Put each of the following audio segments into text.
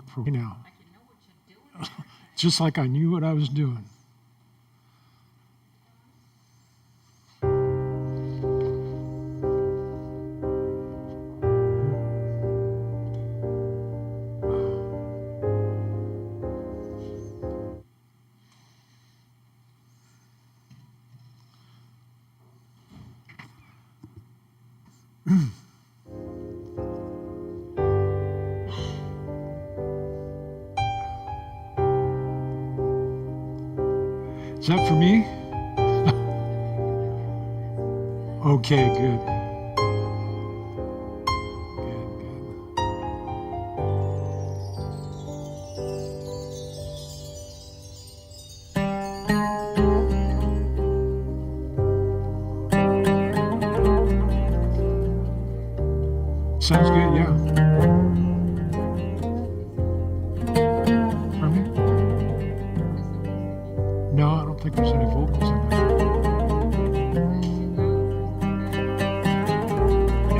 for me now. Just like I knew what I was doing. Is that for me? Okay, good. Sounds good, yeah. For me? No, I don't think there's any vocals in there.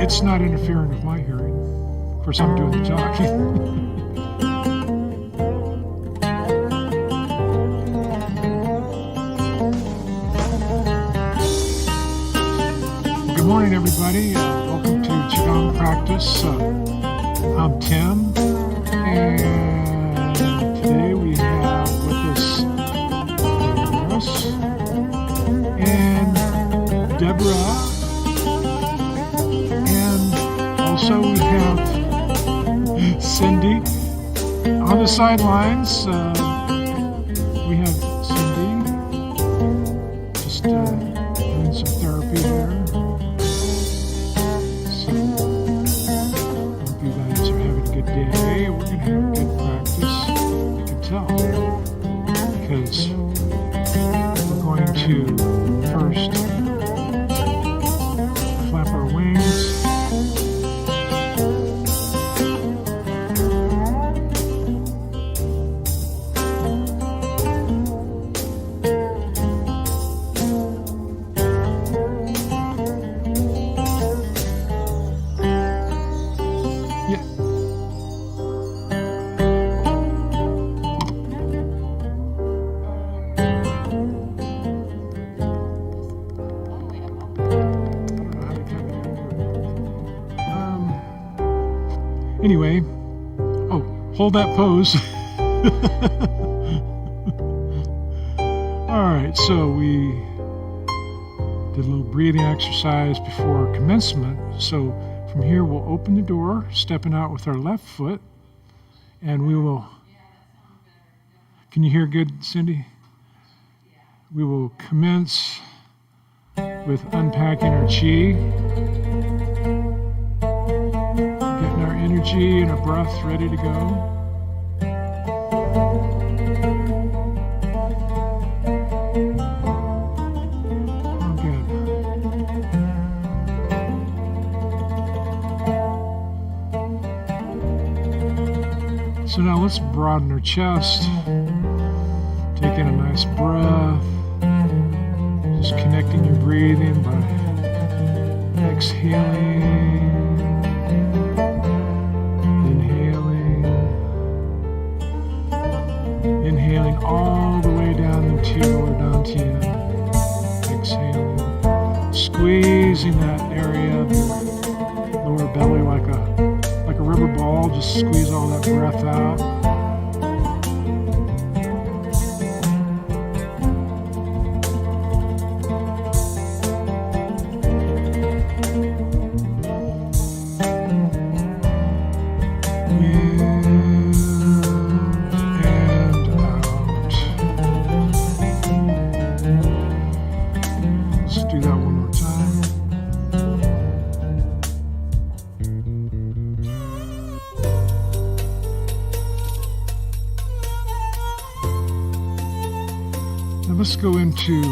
It's not interfering with my hearing. Of course, I'm doing the talking. Good morning, everybody. Welcome to QiGong Practice. I'm Tim, and today we have with us and Deborah, and also we have Cindy on the sidelines. We have Cindy just doing some therapy there. Today we're going to have good practice. You can tell because we're going to first flap our wings. Anyway, hold that pose. All right, so we did a little breathing exercise before commencement. So from here, we'll open the door, stepping out with our left foot, and we will, can you hear good, Cindy? We will commence with unpacking our chi. Energy and our breath ready to go. Oh, good. So now let's broaden our chest. Take in a nice breath. Just connecting your breathing by exhaling. Inhaling all the way down into your dantian. Exhaling, squeezing that area of your lower belly like a rubber ball. Just squeeze all that breath out. Let's go into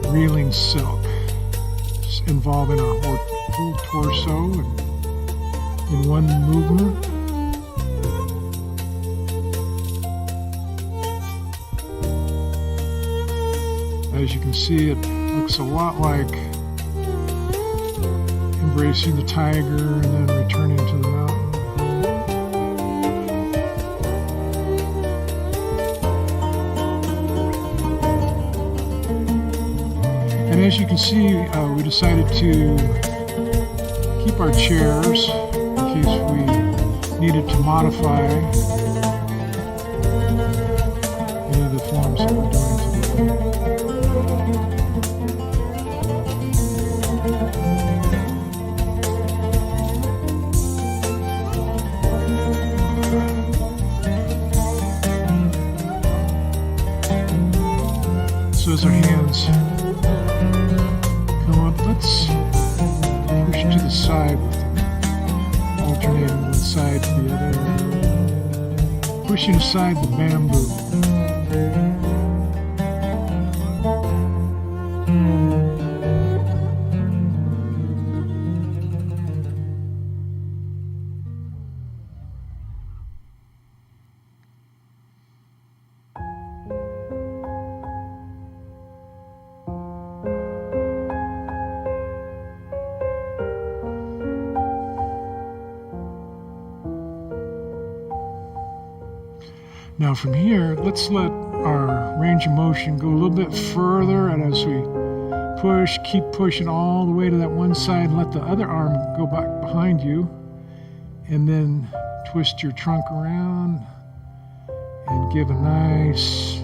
reeling silk, just involving our whole torso in one movement. As you can see, it looks a lot like embracing the tiger and then returning to the mountain. as you can see, we decided to keep our chairs in case we needed to modify any of the forms that we're doing today. So as our hands come up, let's push to the side with them, alternating one side to the other, pushing aside the bamboo. Now from here, let's let our range of motion go a little bit further, and as we push, keep pushing all the way to that one side, let the other arm go back behind you, and then twist your trunk around and give a nice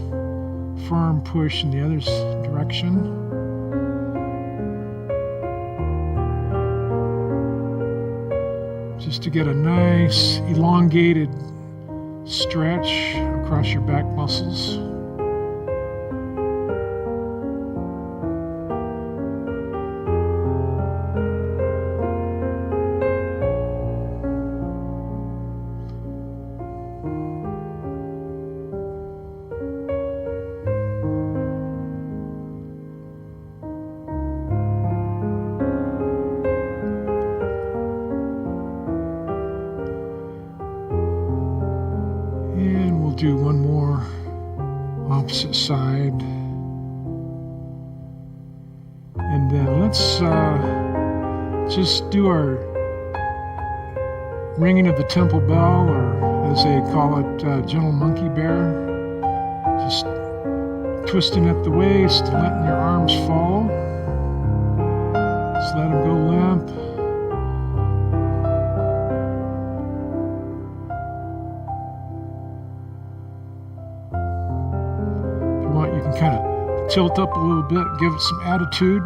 firm push in the other direction. Just to get a nice elongated stretch across your back muscles. Do one more opposite side, and then let's just do our ringing of the temple bell, or as they call it, gentle monkey bear. Just twisting at the waist, letting your arms fall. Just let them go limp. You can kind of tilt up a little bit, give it some attitude.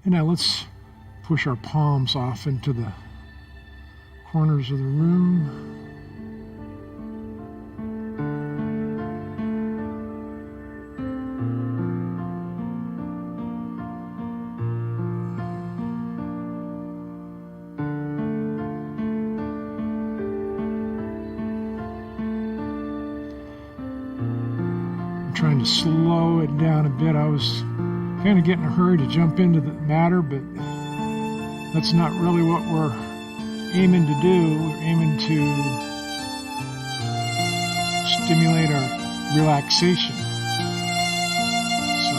And now let's push our palms off into the corners of the room. Trying to slow it down a bit. I was kind of getting in a hurry to jump into the matter, but that's not really what we're aiming to do. We're aiming to stimulate our relaxation. So,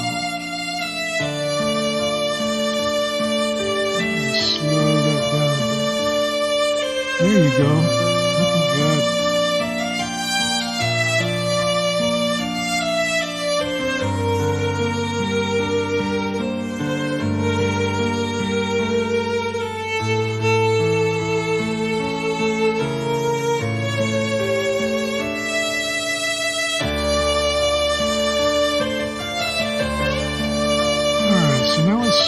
slow that down a bit. There you go. Looking good. So now let's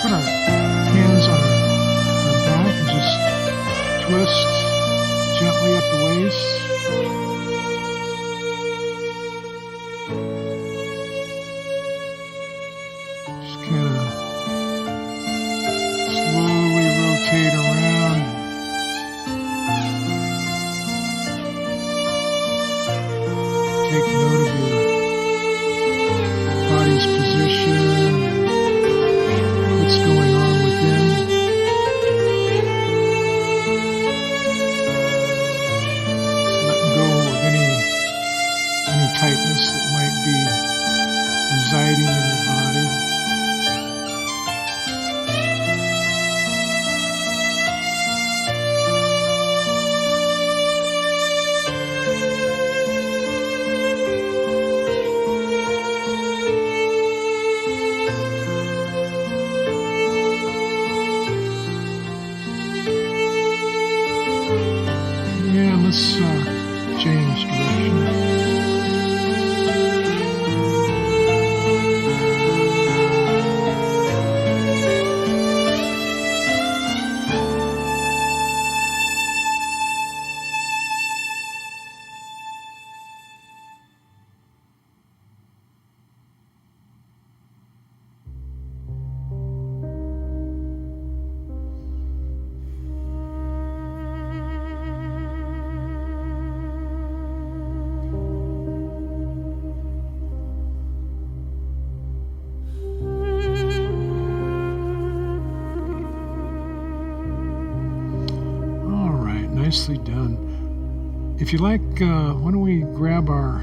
put our hands on our back and just twist gently up the waist. Just kind of slowly rotate around. Take note of your body's position. What's going on within. Just letting go of any tightness that might be residing in your body. nicely done. If you like, why don't we grab our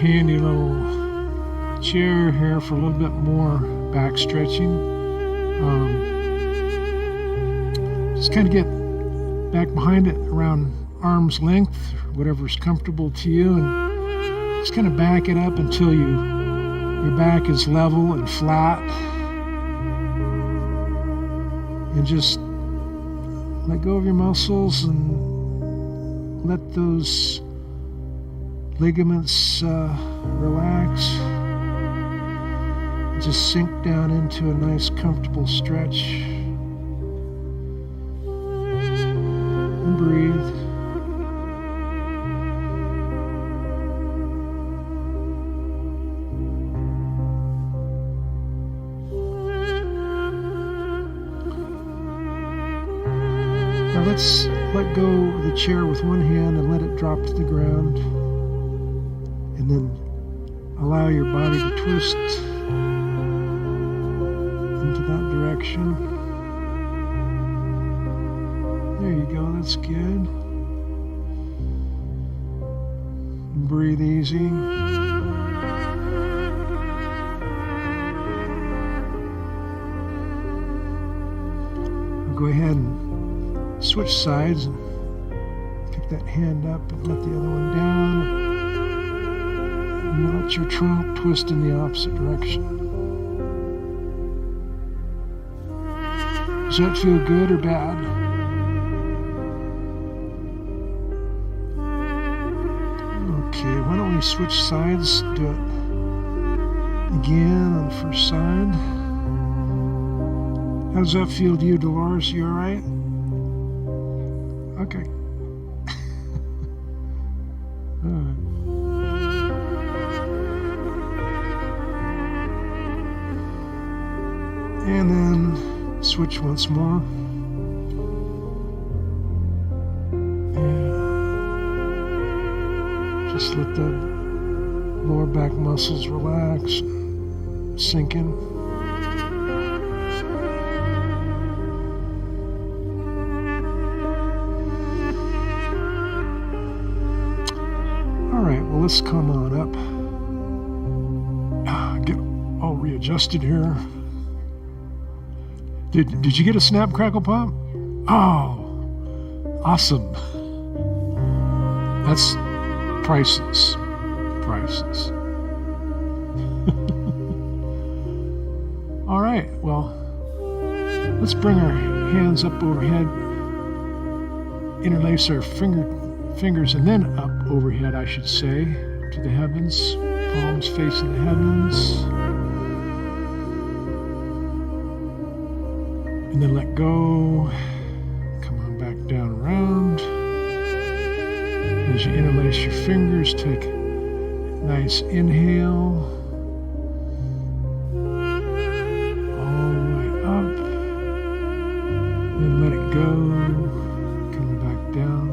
handy little chair here for a little bit more back stretching. Just kind of get back behind it around arm's length, whatever's comfortable to you, and just kind of back it up until your back is level and flat, and just let go of your muscles and let those ligaments relax. Just sink down into a nice comfortable stretch and breathe. Now let's let go of the chair with one hand and let it drop to the ground, and then allow your body to twist into that direction. There you go, that's good. Breathe easy. Go ahead and switch sides and pick that hand up and let the other one down. And let your trunk twist in the opposite direction. Does that feel good or bad? Okay, why don't we switch sides? Do it again on the first side. How does that feel to you, Dolores? You all right? Okay. All right. And then switch once more. And just let the lower back muscles relax, sink in. All right, well, let's come on up. Get all readjusted here. Did you get a snap, crackle, pop? Oh, awesome. That's priceless. Priceless. All right, well, let's bring our hands up overhead, interlace our fingers, and then up overhead, I should say, to the heavens, palms facing the heavens. And then let go. Come on back down around. As you interlace your fingers, take a nice inhale. All the way up. Then let it go. Coming back down.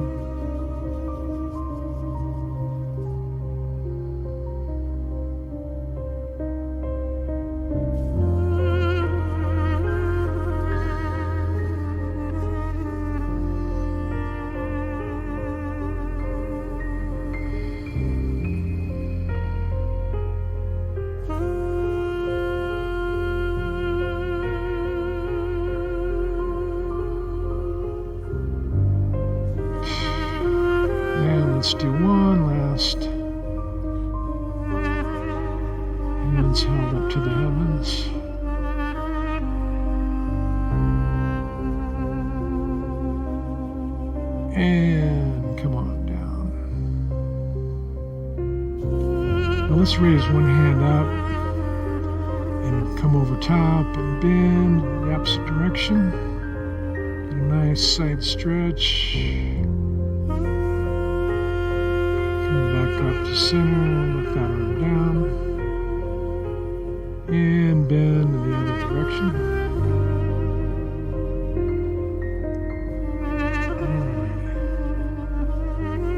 Let's do one last. Hands held up to the heavens. And come on down. Now let's raise one hand up and come over top and bend in the opposite direction. Get a nice side stretch. Back up to center, let that arm down, and bend in the other direction.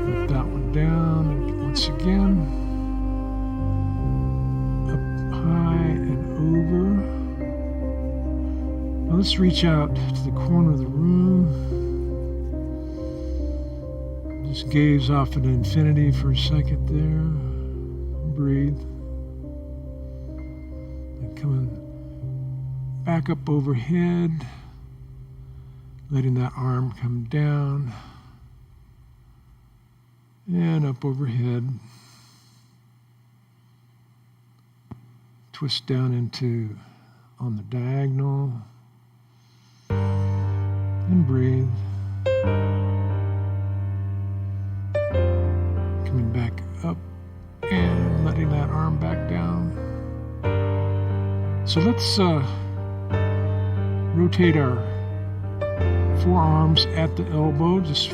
Let that one down, and once again, up high and over. Now let's reach out to the corner of the room Just gaze off into infinity for a second there. Breathe. And coming back up overhead, letting that arm come down and up overhead. Twist down into on the diagonal and breathe. Coming back up and letting that arm back down. So let's rotate our forearms at the elbow just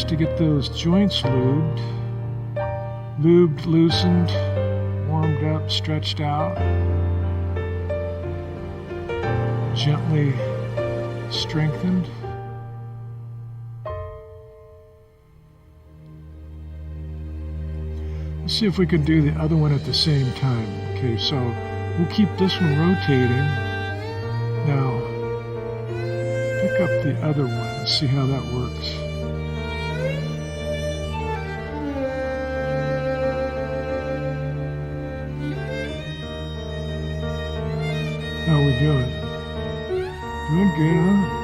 to get those joints lubed, loosened, warmed up, stretched out, gently strengthened. Let's see if we can do the other one at the same time. Okay, so we'll keep this one rotating. Now, pick up the other one and see how that works. How are we doing? Doing good, huh?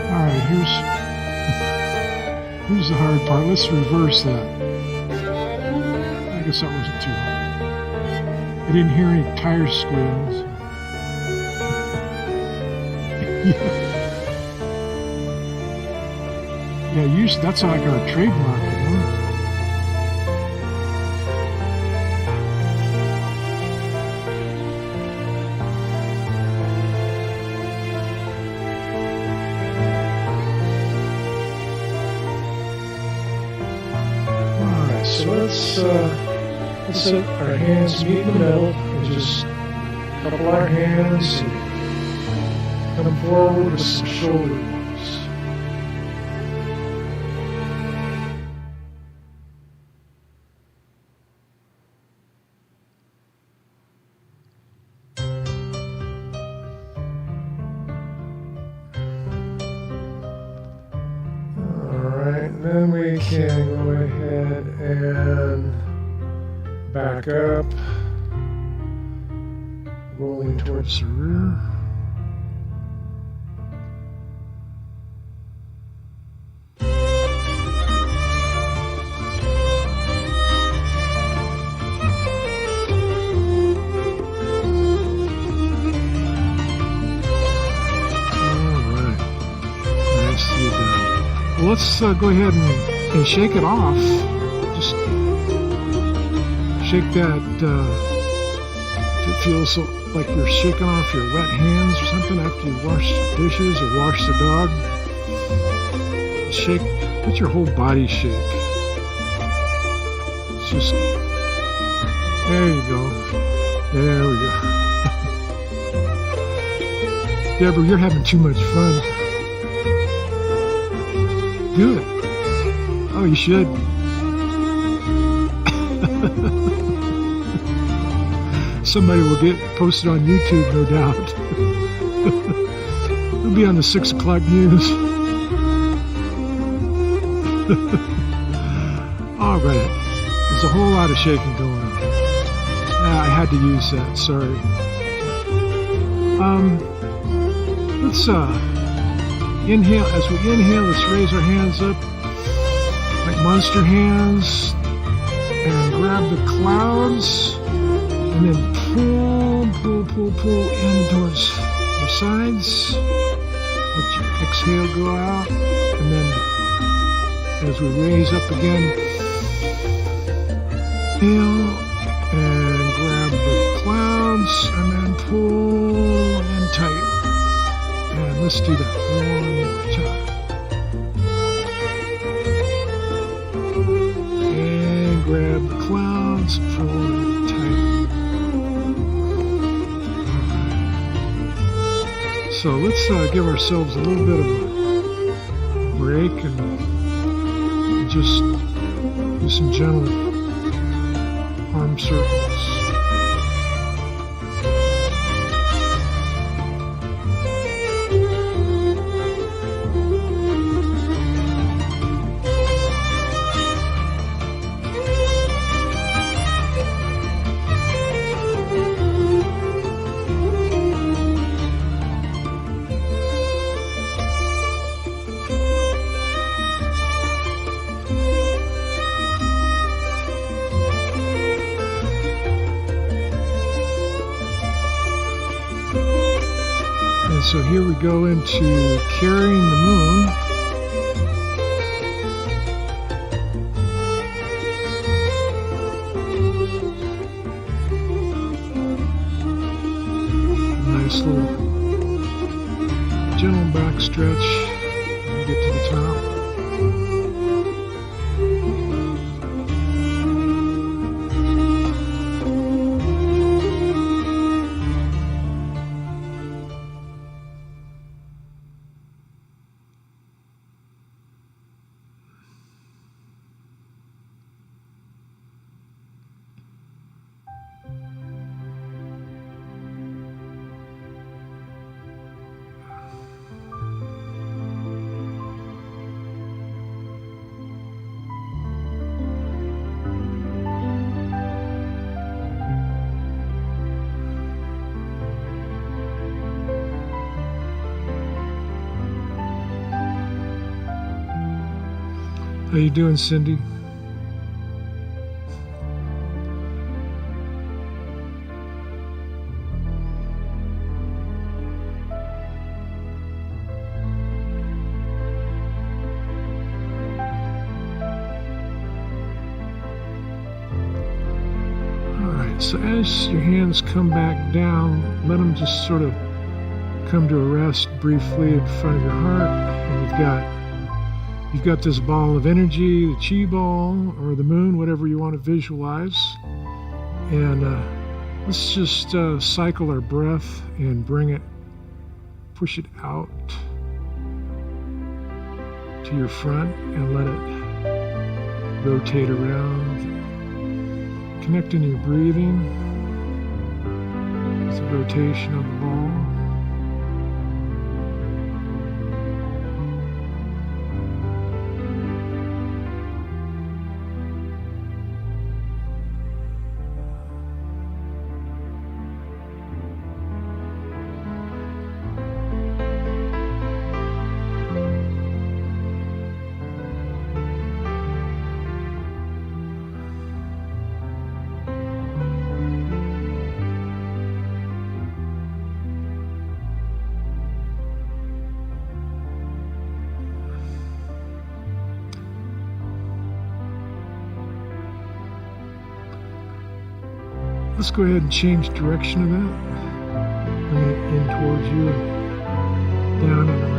All right, here's the hard part. Let's reverse that. I guess that wasn't too hard. I didn't hear any tire squeals. Yeah, usually that's like our trademark, you know? Alright, so let's set our hands meet in the middle and just couple our hands and come forward with some shoulder moves. Then we can go ahead and back up, rolling towards the rear. Well, let's go ahead and shake it off. Just shake that if it feels like you're shaking off your wet hands or something after you wash dishes or wash the dog. Shake, let your whole body shake. It's just, there you go. There we go. Deborah, you're having too much fun. Do it. Oh, you should. Somebody will get posted on YouTube, no doubt. It'll be on the 6 o'clock news. All right. There's a whole lot of shaking going on. I had to use that. Sorry. Let's inhale. As we inhale, let's raise our hands up like monster hands and grab the clouds and then pull in towards your sides. Let your exhale go out, and then as we raise up again, inhale and grab the clouds and then pull in tight. And let's do that one more time. And grab the clouds, pull it tight. Alright. So let's give ourselves a little bit of a break and just do some gentle arm circles. And so here we go into carrying the moon. Nice little gentle back stretch and get to the top. How you doing, Cindy? Alright, so as your hands come back down, let them just sort of come to a rest briefly in front of your heart. And you've got this ball of energy, the chi ball or the moon, whatever you want to visualize. And let's just cycle our breath and bring it, push it out to your front and let it rotate around. Connecting your breathing with the rotation of the ball. Let's go ahead and change direction of that. Bring it in towards you, down and around.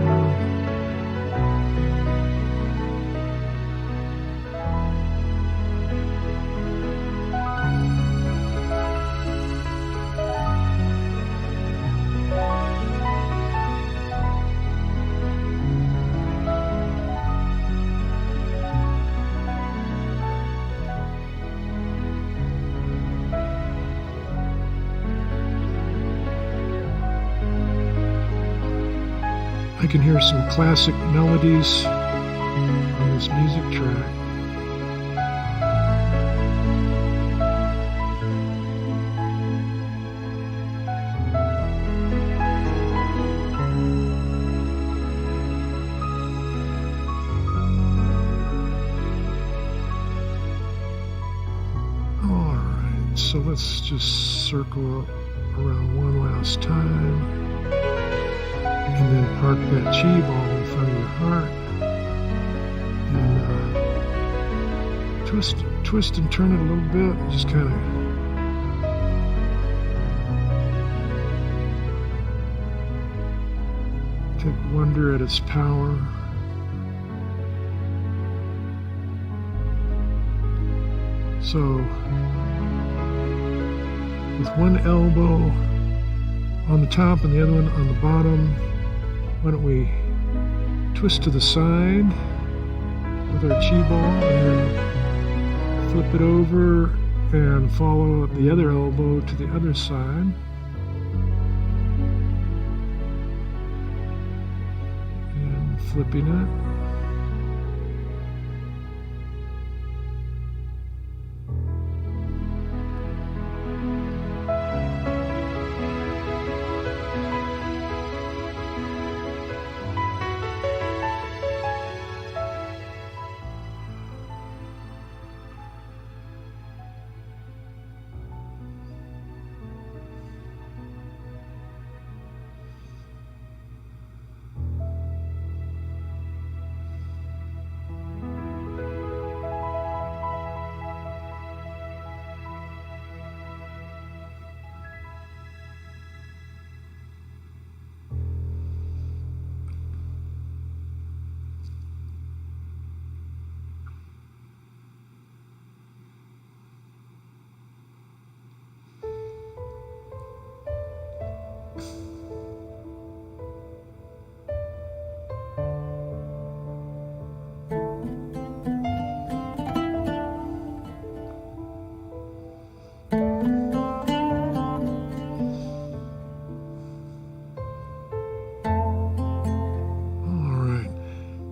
I can hear some classic melodies on this music track. All right, so let's just circle around one last time. And then park that chi ball in front of your heart and twist and turn it a little bit and just kind of take wonder at its power. So with one elbow on the top and the other one on the bottom, why don't we twist to the side with our chi ball and then flip it over and follow the other elbow to the other side. And flipping it.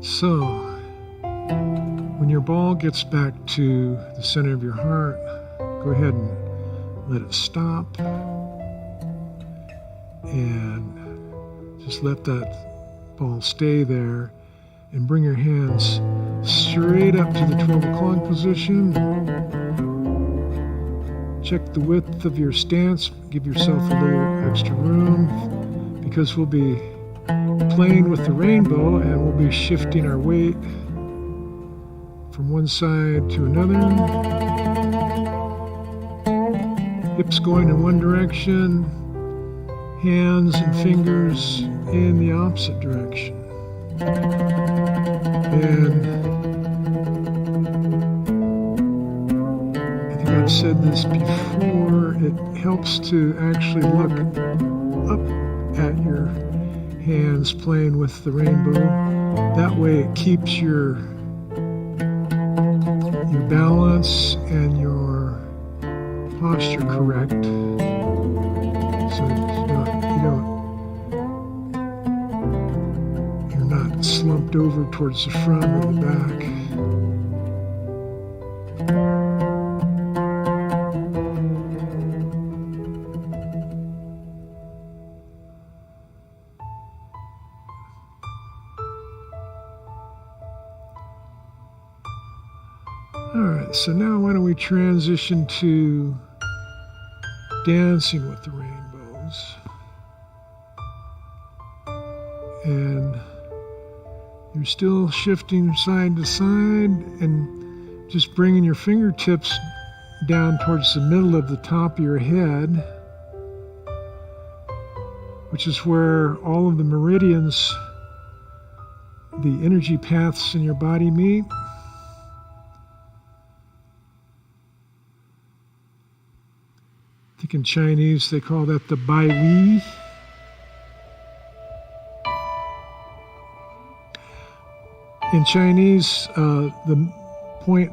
So, when your ball gets back to the center of your heart, go ahead and let it stop. And just let that ball stay there. And bring your hands straight up to the 12 o'clock position. Check the width of your stance. Give yourself a little extra room, because we'll be playing with the rainbow and we'll be shifting our weight from one side to another. Hips going in one direction, hands and fingers in the opposite direction. And I think I've said this before, it helps to actually look up at your hands playing with the rainbow. That way it keeps your balance and your posture correct. So you're not slumped over towards the front or the back. Alright, so now why don't we transition to dancing with the rainbows. And you're still shifting side to side and just bringing your fingertips down towards the middle of the top of your head, which is where all of the meridians, the energy paths in your body meet. I think in Chinese they call that the Bai Wei. In Chinese, the point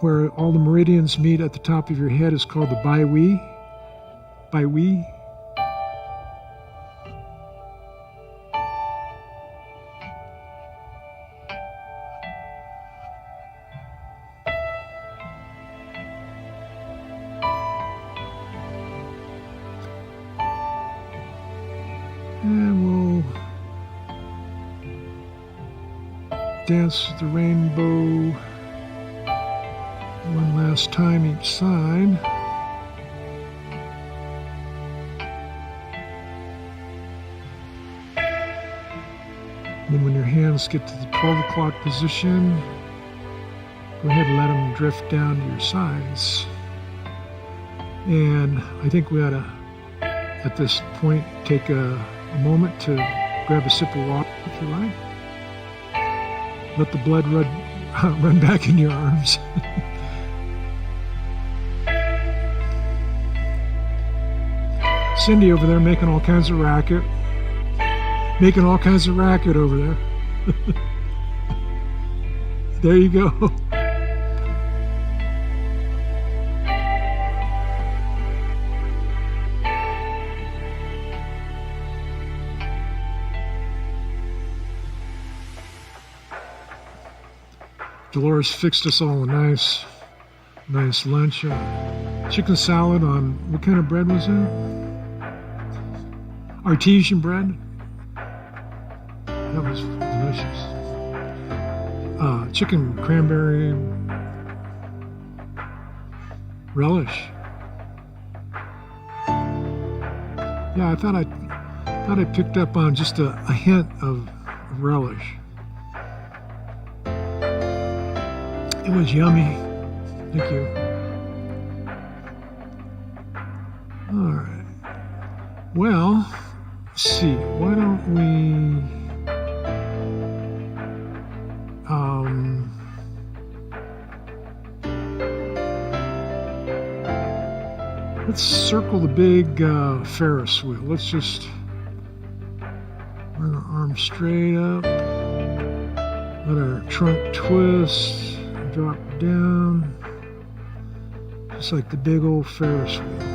where all the meridians meet at the top of your head is called the Bai Wei. Bai Wei. And we'll dance the rainbow one last time each side. Then when your hands get to the 12 o'clock position, go ahead and let them drift down to your sides. And I think we ought to, at this point, take a moment to grab a sip of water, if you like. Let the blood run back in your arms. Cindy over there making all kinds of racket. Making all kinds of racket over there. There you go. Dolores fixed us all a nice lunch. Chicken salad on, what kind of bread was that? Artesian bread. That was delicious. Chicken cranberry relish. Yeah, I thought I picked up on just a hint of relish. It was yummy. Thank you. All right. Well, let's see. Why don't we let's circle the big Ferris wheel. Let's just bring our arms straight up. Let our trunk twist, drop down. Just like the big old Ferris wheel.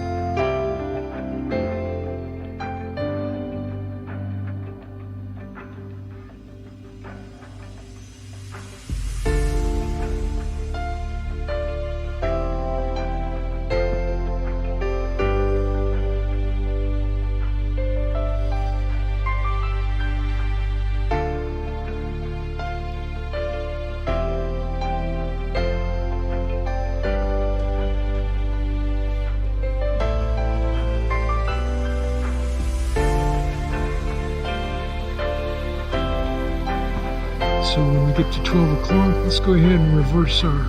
So when we get to 12 o'clock, let's go ahead and reverse our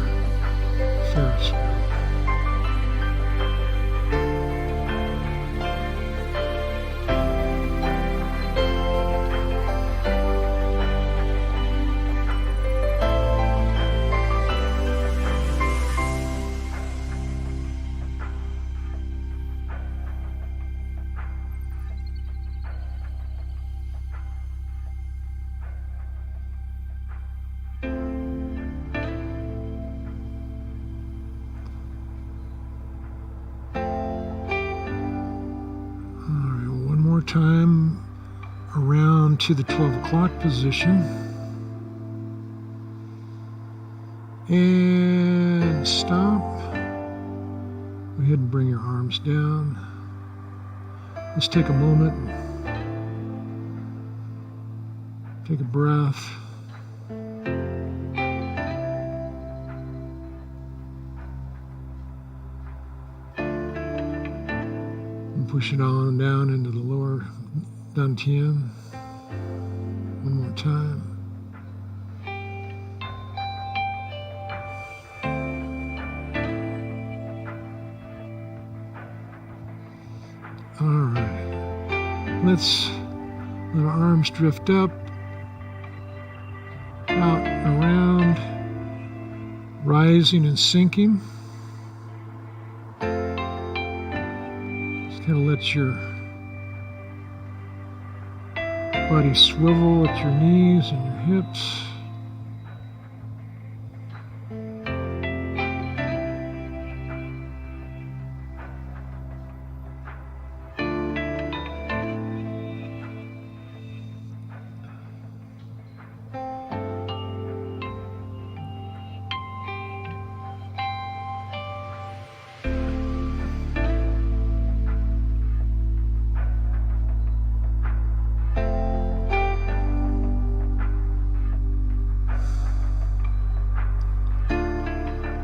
Ferris wheel. Time around to the 12 o'clock position and stop. Go ahead and bring your arms down. Let's take a moment, take a breath. Push it on down into the lower dantian. One more time. All right. Let's let our arms drift up, out and around, rising and sinking. Kind of let your body swivel at your knees and your hips.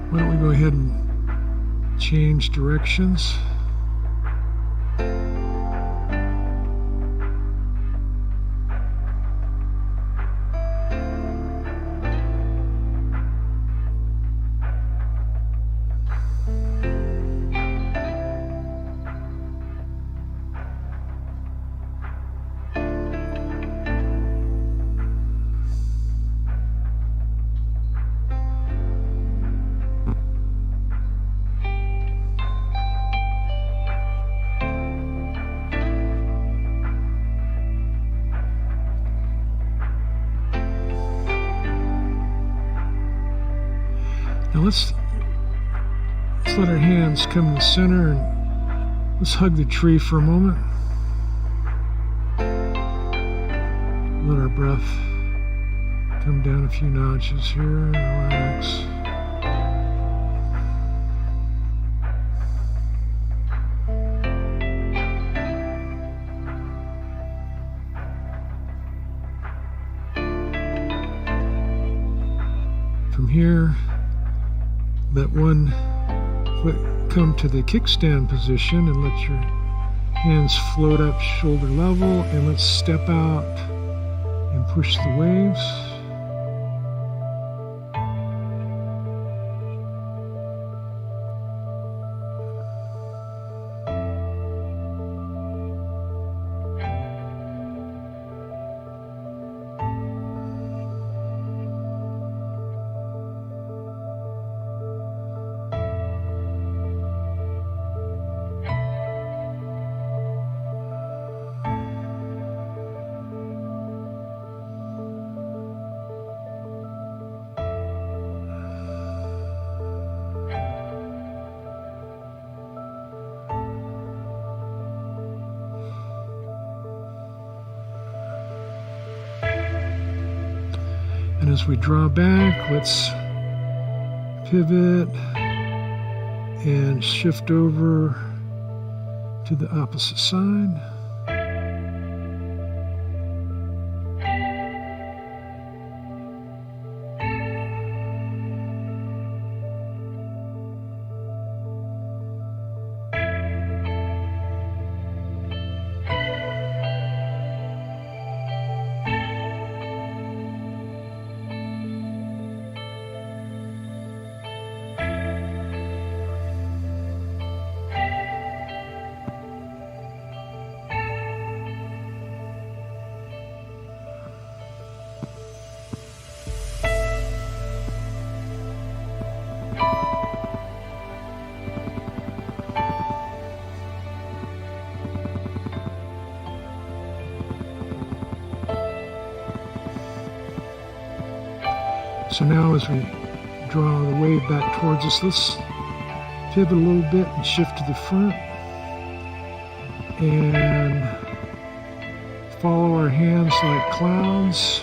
Why don't we go ahead and change directions? Now let's let our hands come to the center and let's hug the tree for a moment. Let our breath Come down a few notches here, relax. From here, let one foot come to the kickstand position and let your hands float up shoulder level, and let's step out and push the waves. And as we draw back, let's pivot and shift over to the opposite side. So now as we draw the wave back towards us, let's pivot a little bit and shift to the front and follow our hands like clouds.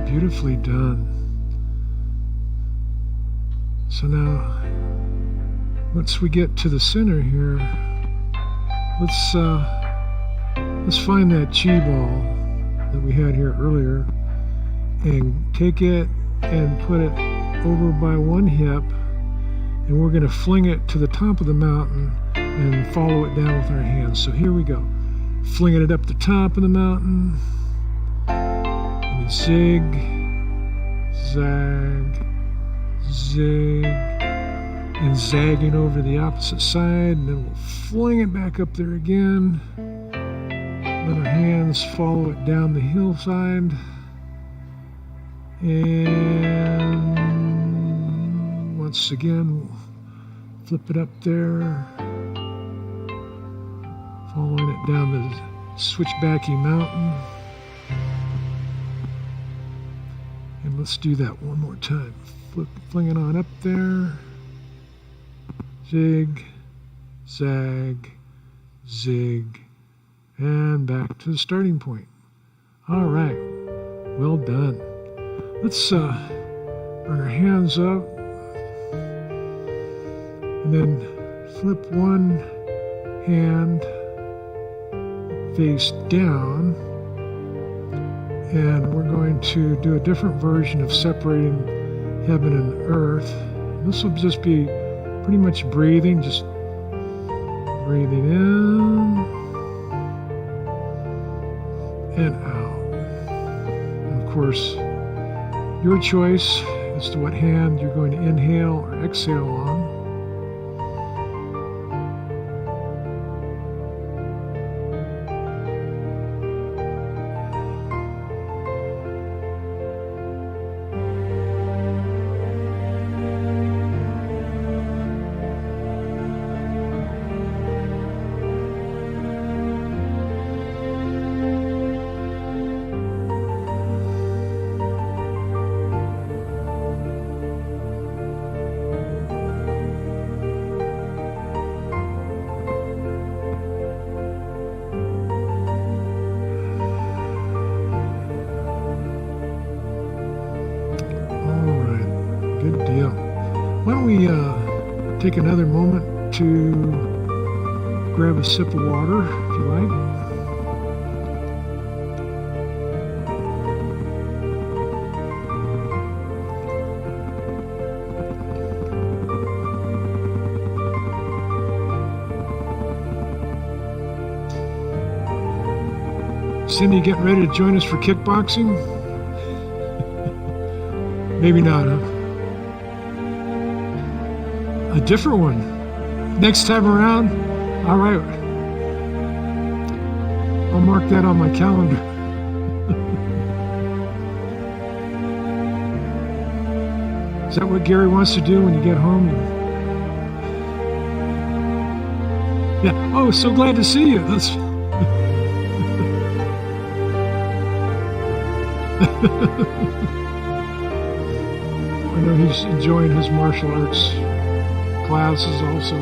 Beautifully done. So now, once we get to the center here, let's find that chi ball that we had here earlier and take it and put it over by one hip, and we're going to fling it to the top of the mountain and follow it down with our hands. So here we go. Flinging it up the top of the mountain. Zig, zag, zig, and zagging over the opposite side, and then we'll fling it back up there again. Let our hands follow it down the hillside, and once again, flip it up there, following it down the switchbacky mountain. And let's do that one more time. Fling it on up there. Zig, zag, zig, and back to the starting point. All right, well done. Let's bring our hands up and then flip one hand face down, and we're going to do a different version of separating heaven and earth. This will just be pretty much breathing, just breathing in and out. And of course, your choice as to what hand you're going to inhale or exhale on. Good deal. Why don't we take another moment to grab a sip of water, if you like. Cindy, getting ready to join us for kickboxing? Maybe not, huh? A different one. Next time around? All right. I'll mark that on my calendar. Is that what Gary wants to do when you get home? Yeah. Oh, so glad to see you. That's... I know he's enjoying his martial arts classes also.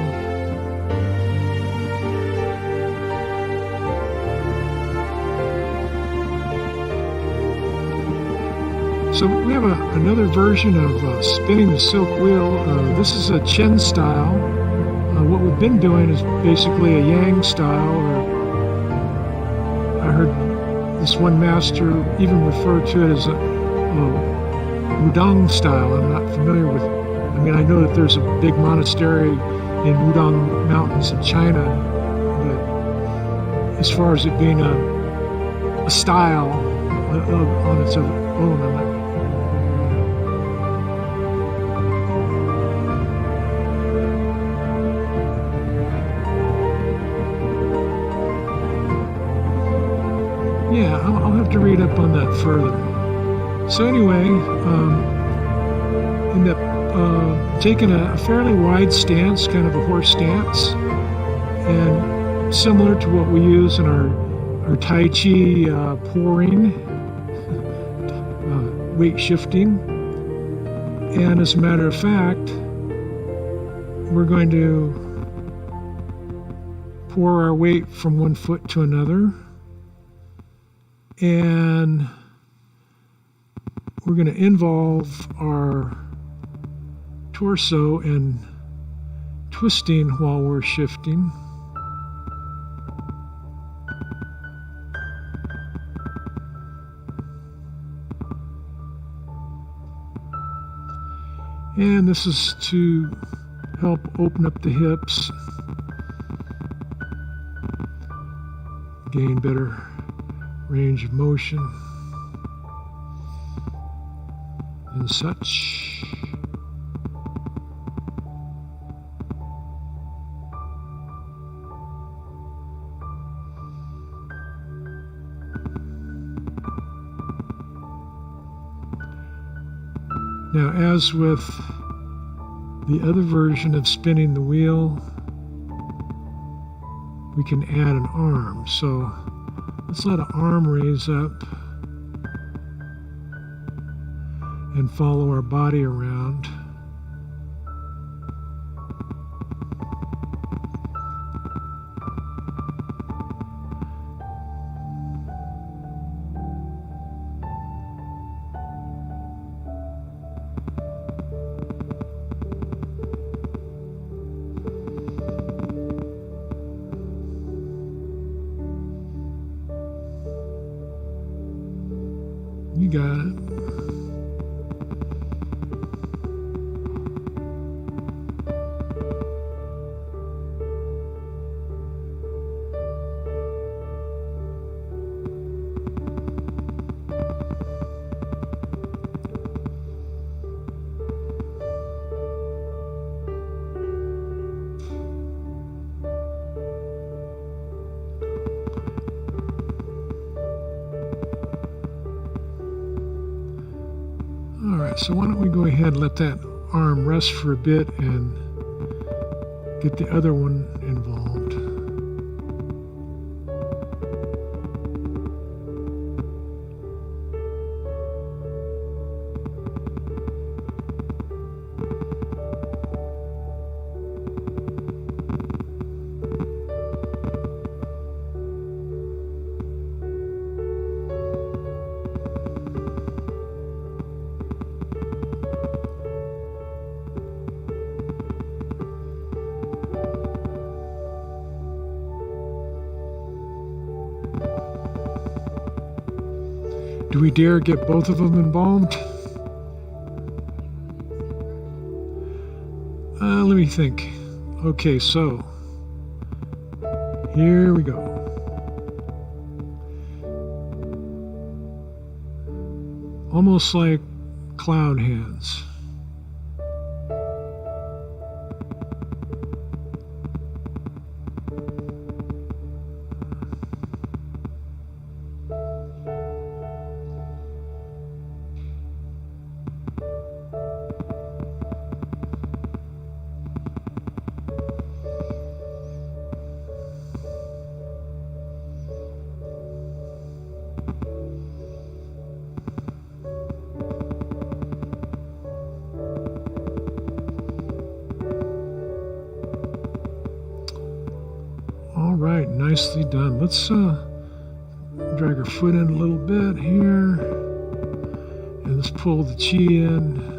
So we have another version of spinning the silk wheel. This is a Chen style. What we've been doing is basically a Yang style, or I heard this one master even refer to it as a Wudang style. I'm not familiar with, I mean, I know that there's a big monastery in Wudang Mountains in China, but as far as it being a style on its own, I'm not. Yeah, I'll have to read up on that further. So anyway, end up taking a fairly wide stance, kind of a horse stance, and similar to what we use in our Tai Chi pouring, weight shifting. And as a matter of fact, we're going to pour our weight from one foot to another, and we're going to involve our torso in twisting while we're shifting. And this is to help open up the hips, gain better range of motion and such. Now, as with the other version of spinning the wheel, we can add an arm. So let's let an arm raise up and follow our body around. You got it. All right, so why don't we go ahead and let that arm rest for a bit and get the other one involved. Do we dare get both of them embalmed? Let me think. Okay, so here we go. Almost like cloud hands. All right, nicely done. Let's drag our foot in a little bit here, and let's pull the chi in.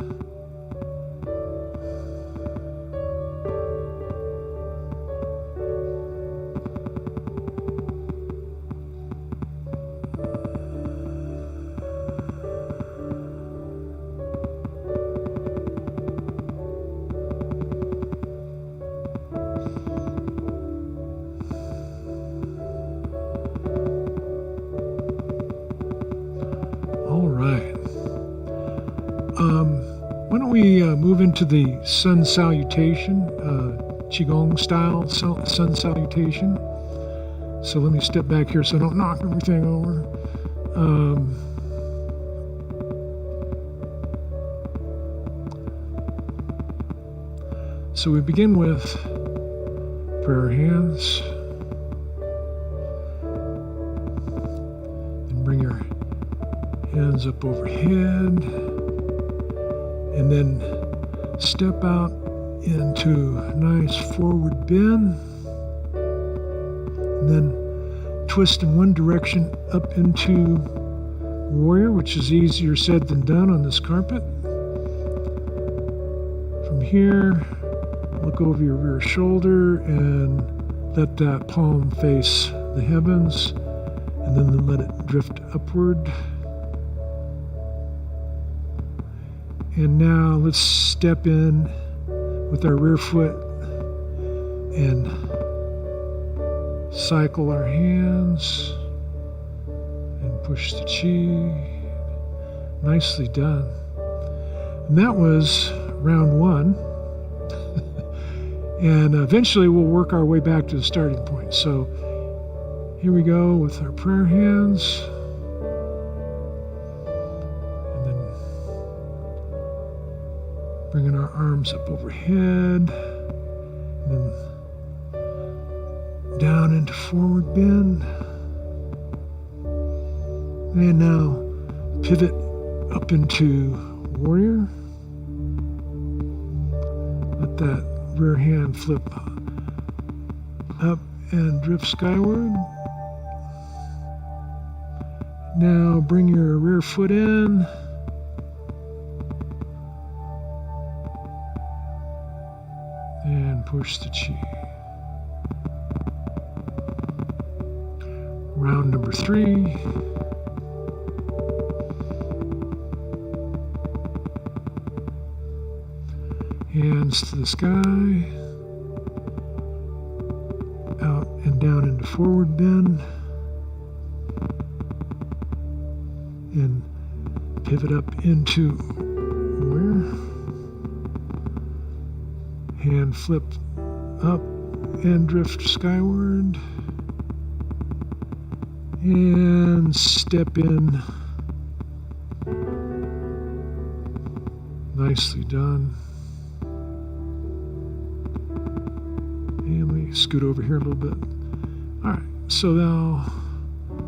All right. Why don't we move into the sun salutation, QiGong style sun salutation. So let me step back here so I don't knock everything over. So we begin with prayer hands. And bring your hands up overhead, and then step out into a nice forward bend, and then twist in one direction up into warrior, which is easier said than done on this carpet. From here, look over your rear shoulder and let that palm face the heavens, and then let it drift upward. And now let's step in with our rear foot and cycle our hands and push the chi. Nicely done. And that was round one. And eventually we'll work our way back to the starting point. So here we go with our prayer hands. Bringing our arms up overhead, then down into forward bend. And now pivot up into warrior. Let that rear hand flip up and drift skyward. Now bring your rear foot in. And push the chi. Round number 3. Hands to the sky. Out and down into forward bend. And pivot up into warrior. Hand flip up and drift skyward. And step in. Nicely done. And we scoot over here a little bit. All right, so now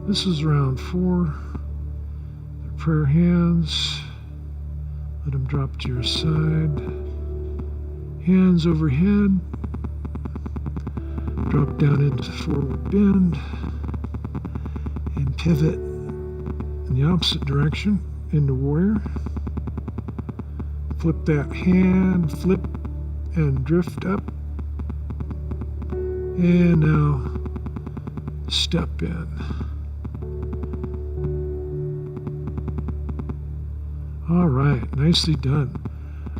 this is round 4. The prayer hands. Let them drop to your side. Hands overhead. Drop down into forward bend. And pivot in the opposite direction into warrior. Flip that hand, flip and drift up. And now step in. All right, nicely done.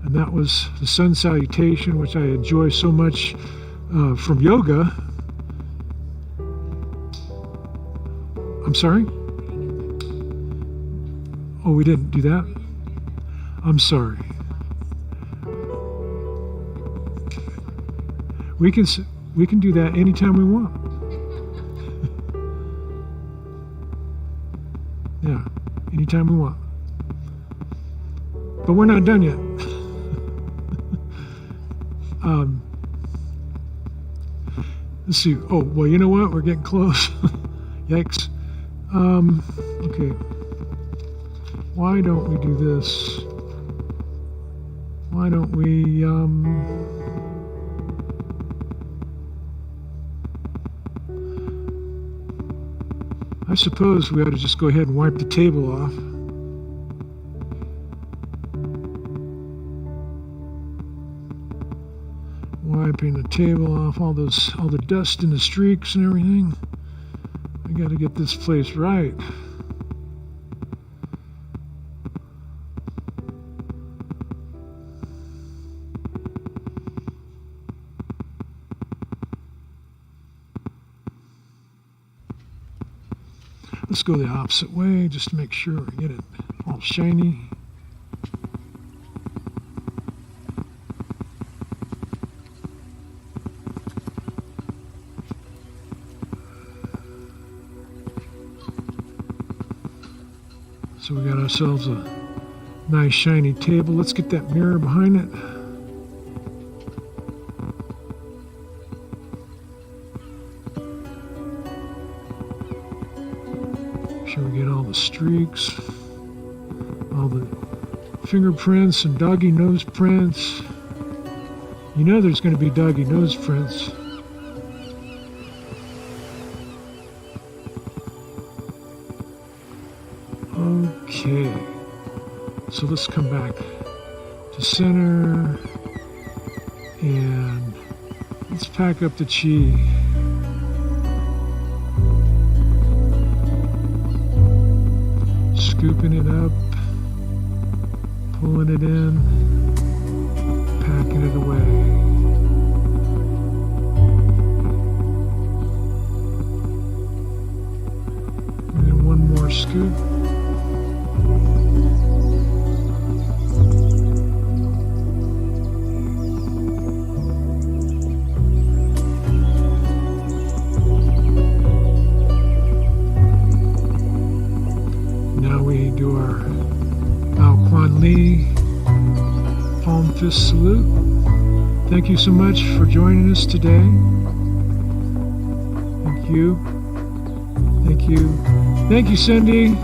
And that was the sun salutation, which I enjoy so much from yoga. I'm sorry? Oh, we didn't do that? I'm sorry. We can do that anytime we want. Yeah, anytime we want. But we're not done yet. Let's see. Oh, well, you know what? We're getting close. Yikes. Okay. Why don't we do this? Why don't we, I suppose we ought to just go ahead and wipe the table off. Wiping the table off, all the dust and the streaks and everything. I got to get this place right. Let's go the opposite way just to make sure we get it all shiny. So we got ourselves a nice shiny table. Let's get that mirror behind it. Make sure we get all the streaks, all the fingerprints and doggy nose prints. You know there's going to be doggy nose prints. Okay, so let's come back to center and let's pack up the chi. Scooping it up, pulling it in, packing it away. And then one more scoop. Now we do our Bao Quan Li. fist salute. Thank you so much for joining us today. Thank you. Thank you. Thank you, Cindy.